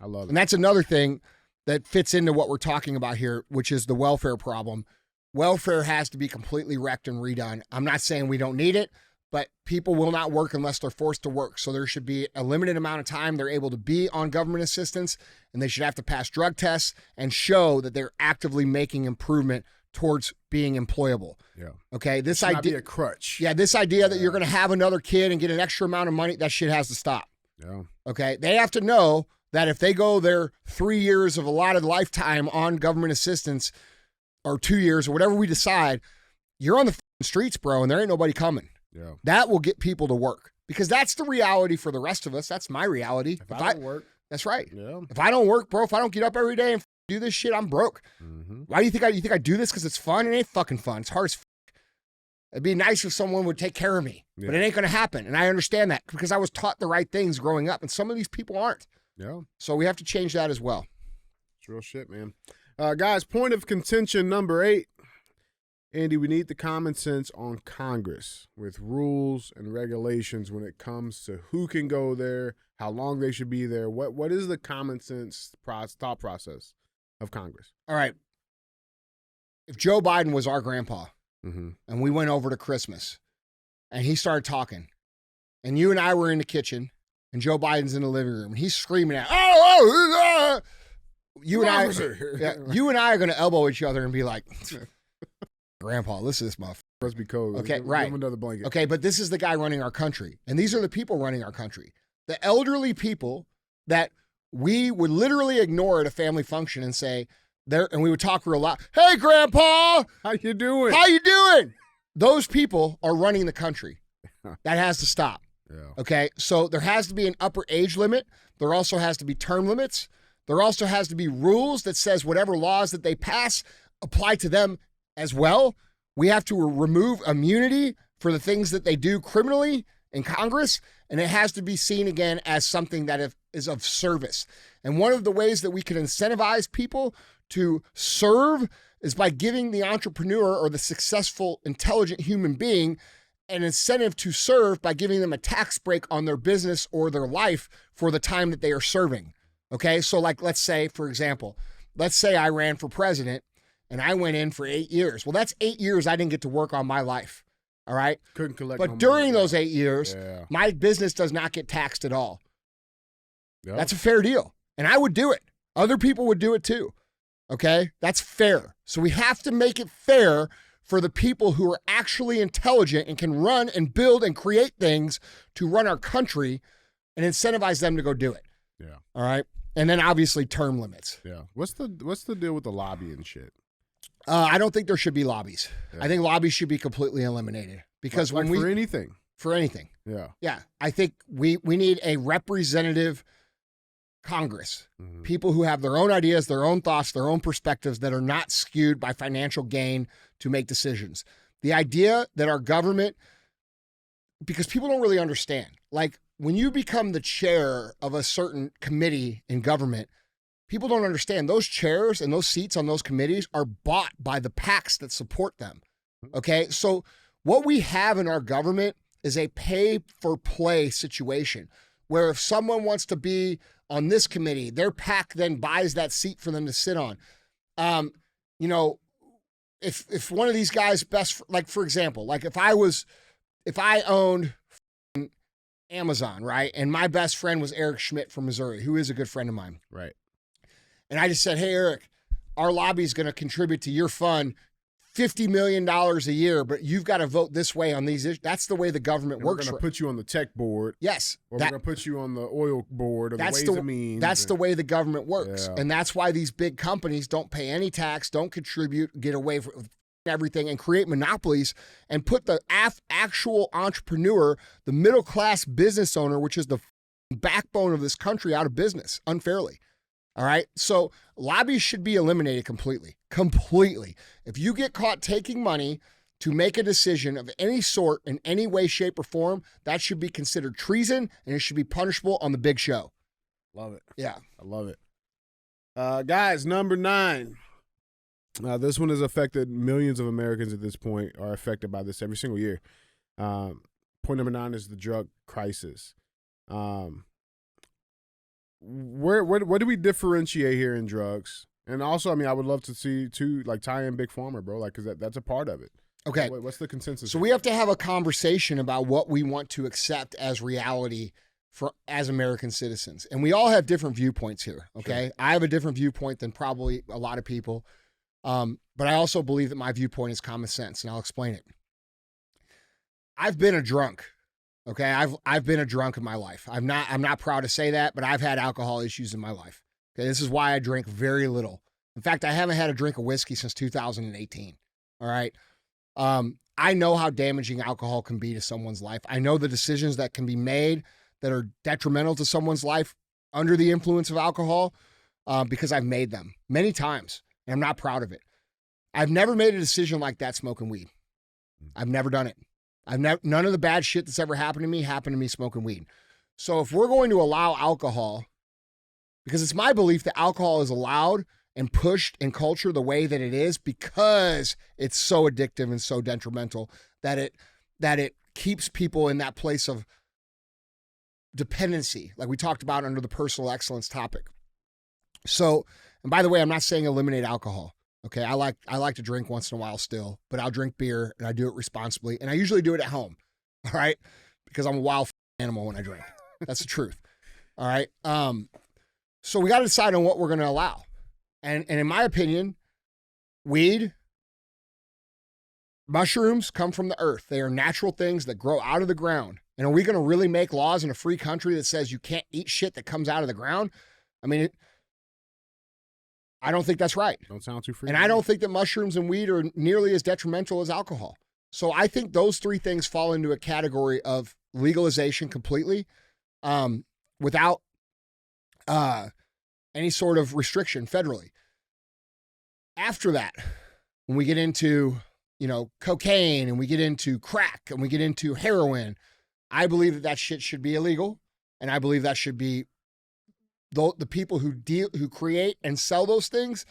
I love it. And that's another thing that fits into what we're talking about here, which is the welfare problem. Welfare has to be completely wrecked and redone. I'm not saying we don't need it, but people will not work unless they're forced to work. So there should be a limited amount of time they're able to be on government assistance, and they should have to pass drug tests and show that they're actively making improvement towards being employable. Yeah. Okay. This idea, not be idea, a crutch. Yeah. This idea that you're going to have another kid and get an extra amount of money, that shit has to stop. Yeah. Okay. They have to know that if they go their 3 years of allotted lifetime on government assistance, or 2 years, or whatever we decide, you're on the streets, bro, and there ain't nobody coming. Yeah. That will get people to work, because that's the reality for the rest of us. That's my reality. If I don't work. That's right. Yeah. If I don't work, bro, if I don't get up every day and do this shit, I'm broke. Mm-hmm. Why do you think I do this? Because it's fun? It ain't fucking fun. It's hard as It'd be nice if someone would take care of me, but it ain't going to happen. And I understand that because I was taught the right things growing up, and some of these people aren't. Yeah. So we have to change that as well. It's real shit, man. Guys, point of contention number 8. Andy, we need the common sense on Congress with rules and regulations when it comes to who can go there, how long they should be there. What is the common sense thought process of Congress? All right. If Joe Biden was our grandpa, mm-hmm. and we went over to Christmas, and he started talking, and you and I were in the kitchen, and Joe Biden's in the living room, and he's screaming out, you and I are going to elbow each other and be like, Grandpa, listen to this motherfucker. Must be cold. Okay, right. Give him another blanket. Okay, but this is the guy running our country, and these are the people running our country. The elderly people that we would literally ignore at a family function and say, and we would talk real loud. Hey, Grandpa, How you doing? how you doing? Those people are running the country. That has to stop. Yeah. Okay, so there has to be an upper age limit. There also has to be term limits. There also has to be rules that says whatever laws that they pass apply to them as well. We have to remove immunity for the things that they do criminally in Congress, and it has to be seen again as something that is of service. And one of the ways that we can incentivize people to serve is by giving the entrepreneur or the successful, intelligent human being an incentive to serve by giving them a tax break on their business or their life for the time that they are serving. Okay, so like let's say, for example, let's say I ran for president and I went in for 8 years. Well, that's 8 years I didn't get to work on my life. All right. Couldn't collect. But no during money. those 8 years, Yeah. my business does not get taxed at all. Yep. That's a fair deal. And I would do it. Other people would do it too. Okay? That's fair. So we have to make it fair for the people who are actually intelligent and can run and build and create things to run our country and incentivize them to go do it. Yeah. All right? And then obviously term limits. Yeah. What's the deal with the lobbying shit? I don't think there should be lobbies. Yeah. I think lobbies should be completely eliminated because Like when for anything. for anything. Yeah. Yeah, I think we need a representative Congress, Mhm. people who have their own ideas, their own thoughts, their own perspectives that are not skewed by financial gain to make decisions. The idea that our government, because people don't really understand, like when you become the chair of a certain committee in government, people don't understand those chairs and those seats on those committees are bought by the PACs that support them. Okay, so what we have in our government is a pay for play situation where if someone wants to be on this committee, their PAC then buys that seat for them to sit on. You know, if one of these guys like for example, like if I owned Amazon, right? And my best friend was Eric Schmidt from Missouri, who is a good friend of mine. Right. And I just said, hey, Eric, our lobby is going to contribute to your fund $50 million a year, but you've got to vote this way on these issues. That's the way the government And works. We're going to put you on the tech board. Yes. Or we're going to put you on the oil board or the Ways and Means. That's the way the government works. Yeah. And that's why these big companies don't pay any tax, don't contribute, get away with everything, and create monopolies and put the actual entrepreneur, the middle class business owner, which is the backbone of this country, out of business unfairly. All right. So lobbies should be eliminated completely. Completely. If you get caught taking money to make a decision of any sort in any way, shape, or form, that should be considered treason and it should be punishable on the big show. Love it. Yeah. I love it. Guys, number 9. This one has affected millions of Americans at this point, are affected by this every single year. Point number 9 is the drug crisis. Where do we differentiate here in drugs? And also, I mean, I would love to see too, like tie in Big Pharma, bro, like because that's a part of it. Okay. What's the consensus? So we have to have a conversation about what we want to accept as reality as American citizens. And we all have different viewpoints here, okay? Sure. I have a different viewpoint than probably a lot of people. But I also believe that my viewpoint is common sense, and I'll explain it. I've been a drunk, okay? I've been a drunk in my life. I'm not proud to say that, but I've had alcohol issues in my life. Okay, this is why I drink very little. In fact, I haven't had a drink of whiskey since 2018. All right. I know how damaging alcohol can be to someone's life. I know the decisions that can be made that are detrimental to someone's life under the influence of alcohol, because I've made them many times, and I'm not proud of it. I've never made a decision like that smoking weed. I've never done it. None of the bad shit that's ever happened to me smoking weed. So if we're going to allow alcohol, because it's my belief that alcohol is allowed and pushed in culture the way that it is because it's so addictive and so detrimental that it keeps people in that place of dependency, like we talked about under the personal excellence topic. So, and by the way, I'm not saying eliminate alcohol. Okay, I like to drink once in a while still, but I'll drink beer and I do it responsibly, and I usually do it at home. All right, because I'm a wild animal when I drink. That's the truth. All right. So we got to decide on what we're going to allow. And in my opinion, weed, mushrooms come from the earth. They are natural things that grow out of the ground. And are we going to really make laws in a free country that says you can't eat shit that comes out of the ground? I mean, I don't think that's right. Don't sound too free. And I don't think that mushrooms and weed are nearly as detrimental as alcohol. So I think those three things fall into a category of legalization completely, without any sort of restriction federally. After that, when we get into, cocaine and we get into crack and we get into heroin, I believe that shit should be illegal. And I believe that should be the people who create and sell those things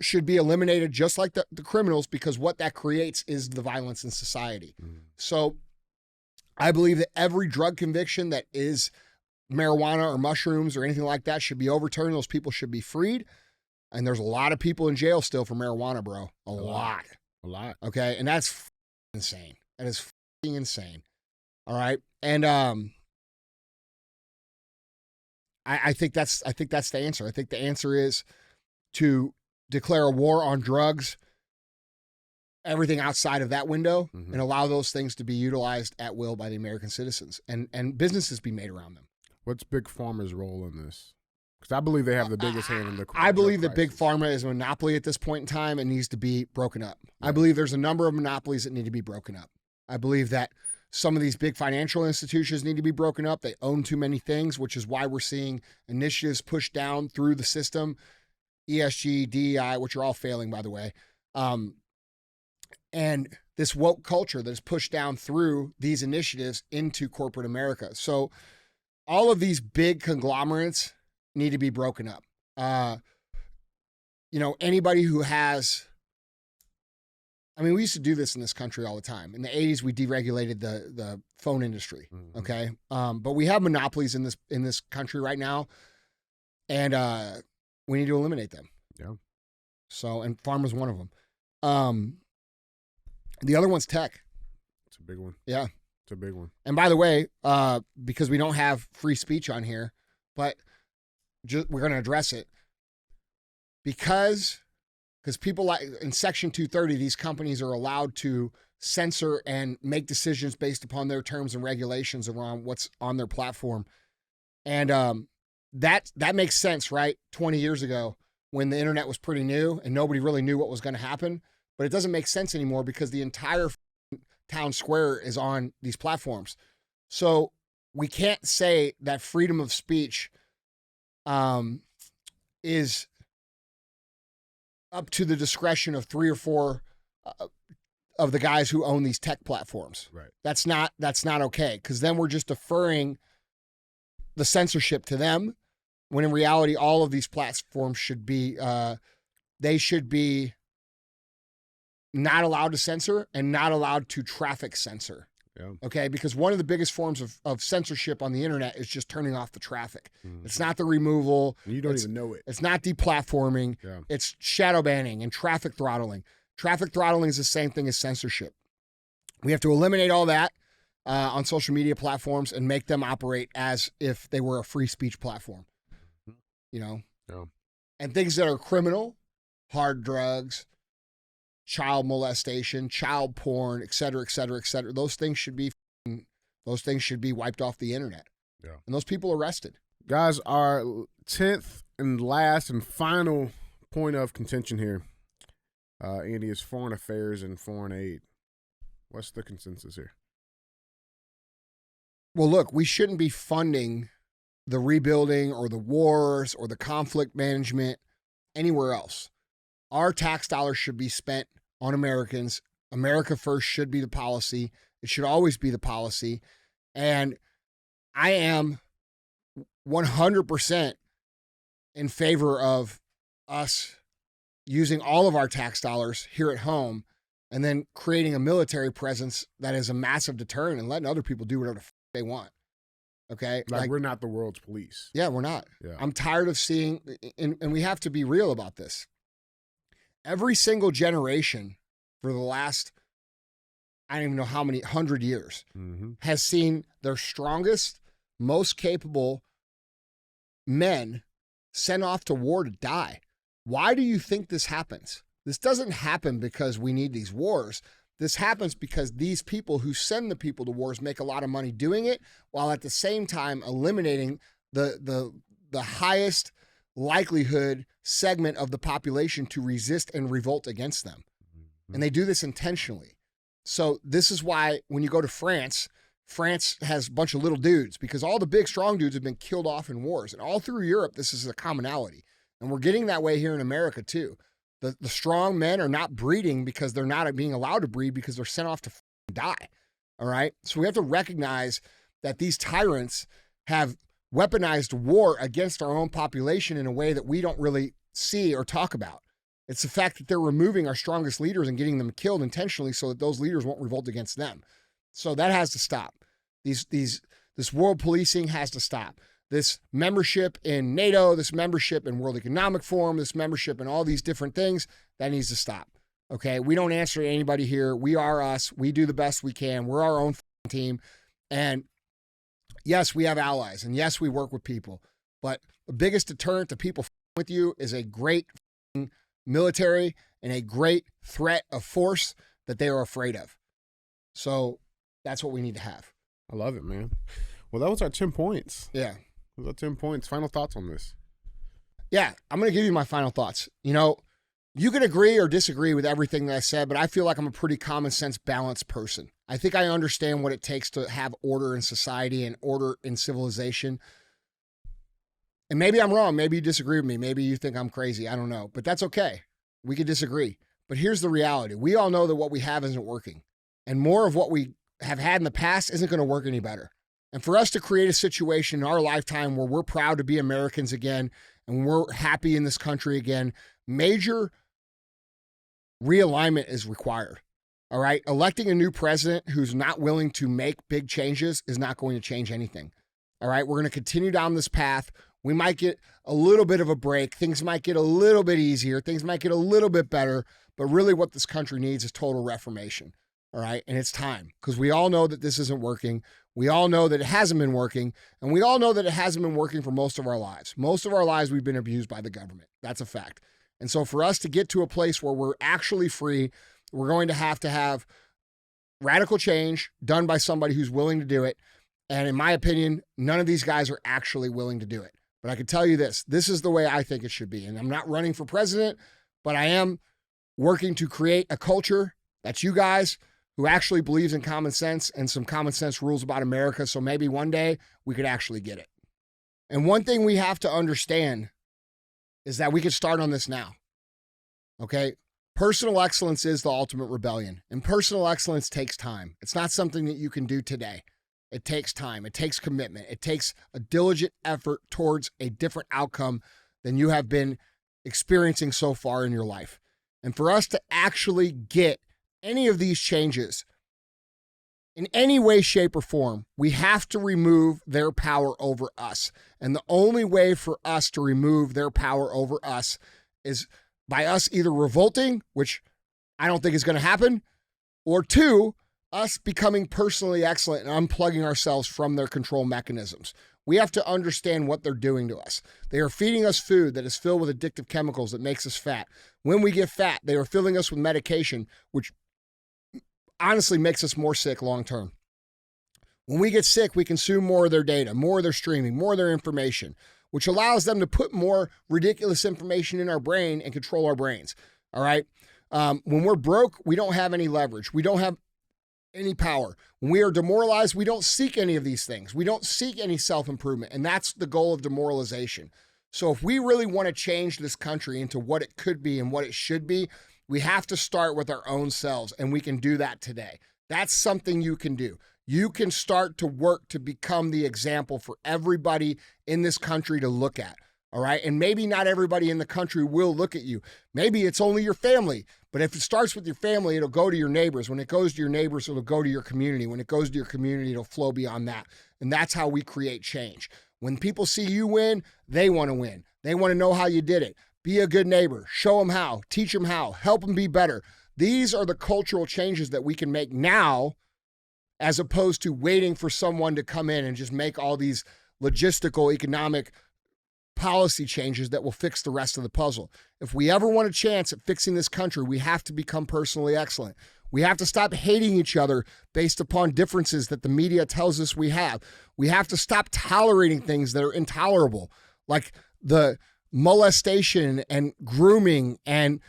should be eliminated, just like the criminals, because what that creates is the violence in society. So I believe that every drug conviction that is marijuana or mushrooms or anything like that should be overturned. Those people should be freed. And there's a lot of people in jail still for marijuana, bro. A lot. Okay. And that's insane. That is insane. All right. And I think that's the answer. I think the answer is to declare a war on drugs, everything outside of that window, and allow those things to be utilized at will by the American citizens, and businesses be made around them. What's Big Pharma's role in this? Because I believe they have the biggest hand in the I believe that Big Pharma is a monopoly at this point in time and needs to be broken up. Yeah. I believe there's a number of monopolies that need to be broken up. I believe that some of these big financial institutions need to be broken up. They own too many things, which is why we're seeing initiatives pushed down through the system, ESG, DEI, which are all failing, by the way. And this woke culture that is pushed down through these initiatives into corporate America. So all of these big conglomerates need to be broken up. Anybody who has, we used to do this in this country all the time. In the 80s, we deregulated the phone industry. Okay. But we have monopolies in this country right now, and we need to eliminate them. Yeah. So, and pharma's one of them. The other one's tech. It's a big one. Yeah. It's a big one. And by the way, because we don't have free speech on here, but we're going to address it because people, like in Section 230, these companies are allowed to censor and make decisions based upon their terms and regulations around what's on their platform. And that makes sense, right? 20 years ago when the internet was pretty new and nobody really knew what was going to happen. But it doesn't make sense anymore because the entire town square is on these platforms. So we can't say that freedom of speech is up to the discretion of 3 or 4 of the guys who own these tech platforms. Right. That's not okay, because then we're just deferring the censorship to them, when in reality all of these platforms should be they should be not allowed to censor and not allowed to traffic censor. Yeah. Okay, because one of the biggest forms of censorship on the internet is just turning off the traffic. It's not the removal. You don't even know it. It's not deplatforming. Yeah. It's shadow banning and traffic throttling. Traffic throttling is the same thing as censorship. We have to eliminate all that on social media platforms and make them operate as if they were a free speech platform. Yeah. And things that are criminal, hard drugs, child molestation, child porn, et cetera, et cetera, et cetera. Those things should be wiped off the internet. Yeah. And those people arrested. Guys, our 10th and last and final point of contention here, Andy, is foreign affairs and foreign aid. What's the consensus here? Well, look, we shouldn't be funding the rebuilding or the wars or the conflict management anywhere else. Our tax dollars should be spent on Americans. America first should be the policy. It should always be the policy. And I am 100% in favor of us using all of our tax dollars here at home and then creating a military presence that is a massive deterrent and letting other people do whatever they want. Okay? Like we're not the world's police. Yeah, we're not. Yeah. I'm tired of seeing, and we have to be real about this. Every single generation for the last, I don't even know how many, 100 years, has seen their strongest, most capable men sent off to war to die. Why do you think this happens? This doesn't happen because we need these wars. This happens because these people who send the people to wars make a lot of money doing it, while at the same time eliminating the highest likelihood segment of the population to resist and revolt against them. And they do this intentionally. So this is why when you go to France, France has a bunch of little dudes because all the big, strong dudes have been killed off in wars. And all through Europe, this is a commonality. And we're getting that way here in America, too. The strong men are not breeding because they're not being allowed to breed because they're sent off to die. All right? So we have to recognize that these tyrants have weaponized war against our own population in a way that we don't really see or talk about. It's the fact that they're removing our strongest leaders and getting them killed intentionally so that those leaders won't revolt against them. So that has to stop. This world policing has to stop. This membership in NATO, this membership in World Economic Forum, this membership in all these different things, that needs to stop. Okay? We don't answer to anybody here. We are us. We do the best we can. We're our own team. And yes, we have allies. And yes, we work with people. But the biggest deterrent to people with you is a great military and a great threat of force that they are afraid of. So that's what we need to have. I love it, man. Well, that was our 10 points. Yeah. Those are 10 points. Final thoughts on this? Yeah, I'm going to give you my final thoughts. You know, you can agree or disagree with everything that I said, but I feel like I'm a pretty common sense, balanced person. I think I understand what it takes to have order in society and order in civilization. And maybe I'm wrong. Maybe you disagree with me. Maybe you think I'm crazy. I don't know. But that's okay. We could disagree. But here's the reality. We all know that what we have isn't working. And more of what we have had in the past isn't going to work any better. And for us to create a situation in our lifetime where we're proud to be Americans again and we're happy in this country again, major realignment is required. All right? Electing a new president who's not willing to make big changes is not going to change anything. All right? We're going to continue down this path. We might get a little bit of a break. Things might get a little bit easier. Things might get a little bit better. But really what this country needs is total reformation. All right? And it's time because we all know that this isn't working. We all know that it hasn't been working. And we all know that it hasn't been working for most of our lives. Most of our lives we've been abused by the government. That's a fact. And so for us to get to a place where we're actually free, we're going to have radical change done by somebody who's willing to do it. And in my opinion, none of these guys are actually willing to do it. But I can tell you this is the way I think it should be. And I'm not running for president, but I am working to create a culture that's you guys who actually believes in common sense and some common sense rules about America. So maybe one day we could actually get it. And one thing we have to understand is that we could start on this now. Okay? Personal excellence is the ultimate rebellion. And personal excellence takes time. It's not something that you can do today. It takes time. It takes commitment. It takes a diligent effort towards a different outcome than you have been experiencing so far in your life. And for us to actually get any of these changes in any way, shape, or form, we have to remove their power over us. And the only way for us to remove their power over us is by us either revolting, which I don't think is going to happen, or two, us becoming personally excellent and unplugging ourselves from their control mechanisms. We have to understand what they're doing to us. They are feeding us food that is filled with addictive chemicals that makes us fat. When we get fat, they are filling us with medication, which honestly makes us more sick long term. When we get sick, we consume more of their data, more of their streaming, more of their information, which allows them to put more ridiculous information in our brain and control our brains. All right. When we're broke, we don't have any leverage. We don't have any power. When we are demoralized, we don't seek any of these things. We don't seek any self-improvement. And that's the goal of demoralization. So if we really want to change this country into what it could be and what it should be, we have to start with our own selves, and we can do that today. That's something you can do. You can start to work to become the example for everybody in this country to look at, all right? And maybe not everybody in the country will look at you. Maybe it's only your family, but if it starts with your family, it'll go to your neighbors. When it goes to your neighbors, it'll go to your community. When it goes to your community, it'll flow beyond that. And that's how we create change. When people see you win, they want to win. They want to know how you did it. Be a good neighbor. Show them how. Teach them how. Help them be better. These are the cultural changes that we can make now as opposed to waiting for someone to come in and just make all these logistical, economic policy changes that will fix the rest of the puzzle. If we ever want a chance at fixing this country, we have to become personally excellent. We have to stop hating each other based upon differences that the media tells us we have. We have to stop tolerating things that are intolerable, like the molestation and grooming and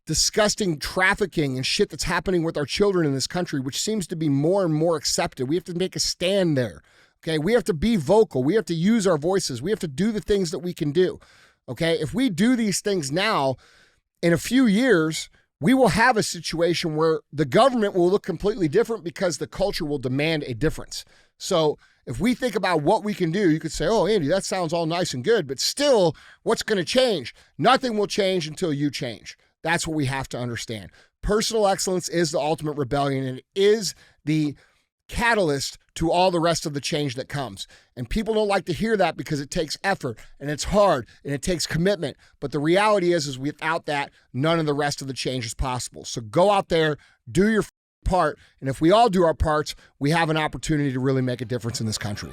disgusting trafficking and shit that's happening with our children in this country, which seems to be more and more accepted. We have to make a stand there. Okay, we have to be vocal. We have to use our voices. We have to do the things that we can do. Okay, if we do these things now, in a few years, we will have a situation where the government will look completely different because the culture will demand a difference. So if we think about what we can do, you could say, oh, Andy, that sounds all nice and good, but still, what's going to change? Nothing will change until you change. That's what we have to understand. Personal excellence is the ultimate rebellion, and it is the catalyst to all the rest of the change that comes. And people don't like to hear that because it takes effort and it's hard and it takes commitment. But the reality is without that, none of the rest of the change is possible. So go out there, do your part. And if we all do our parts, we have an opportunity to really make a difference in this country.